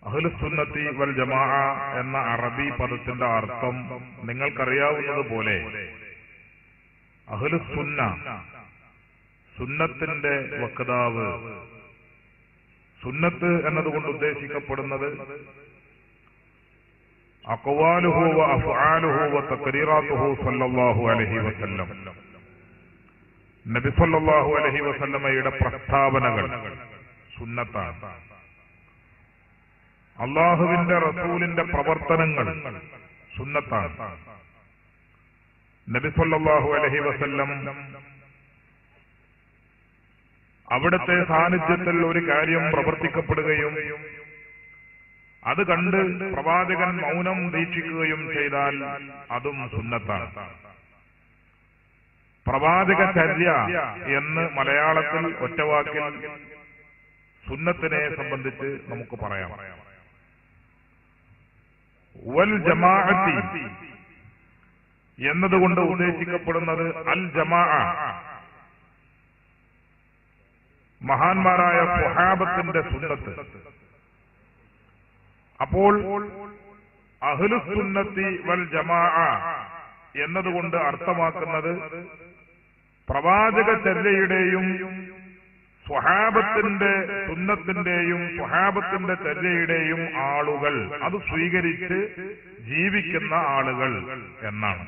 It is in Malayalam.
അഹ്ലുസുന്നത്തി വൽ ജമാഅ എന്ന അറബി പദത്തിന്റെ അർത്ഥം നിങ്ങൾക്കറിയാവുന്നതുപോലെ അഹ്ലുസുന്ന, സുന്നത്തിന്റെ വക്താവ്. സുന്നത്ത് എന്നതുകൊണ്ട് ഉദ്ദേശിക്കപ്പെടുന്നത് അഖ്വാലുഹു വ അഫ്ആലുഹു വ തഖ്രീറാത്തുഹു സല്ലല്ലാഹു അലൈഹി വസല്ലം. നബി സല്ലല്ലാഹു അലൈഹി വസല്ലമയുടെ പ്രസ്താവനകൾ സുന്നത്താണ്. അള്ളാഹുവിന്റെ റസൂലിന്റെ പ്രവർത്തനങ്ങൾ സുന്നത്താണ്. നബി സല്ലല്ലാഹു അലൈഹി വസല്ലം അവിടുത്തെ സാന്നിധ്യത്തിൽ ഒരു കാര്യം പ്രവർത്തിക്കപ്പെടുകയും അത് കണ്ട് പ്രവാചകൻ മൗനം ദീക്ഷിക്കുകയും ചെയ്താൽ അതും സുന്നത്താണ്. പ്രവാചക ചര്യ എന്ന് മലയാളത്തിൽ ഒറ്റവാക്കിൽ സുന്നത്തിനെ സംബന്ധിച്ച് നമുക്ക് പറയാം. വൽ ജമാഅത്തി എന്നതുകൊണ്ട് ഉദ്ദേശിക്കപ്പെടുന്നത് അൽ ജമാഅ, മഹാന്മാരായ സ്വഹാബത്തിന്റെ സുന്നത്ത്. അപ്പോൾ അഹ്ലുസുന്നത്തി വൽ ജമാഅ എന്നതുകൊണ്ട് അർത്ഥമാക്കുന്നത് പ്രവാചക ചര്യയുടെയും സ്വഹാബത്തിന്റെ സുന്നത്തിന്റെയും സ്വഹാബത്തിന്റെ ചര്യയുടെയും ആളുകൾ, അത് സ്വീകരിച്ച് ജീവിക്കുന്ന ആളുകൾ എന്നാണ്.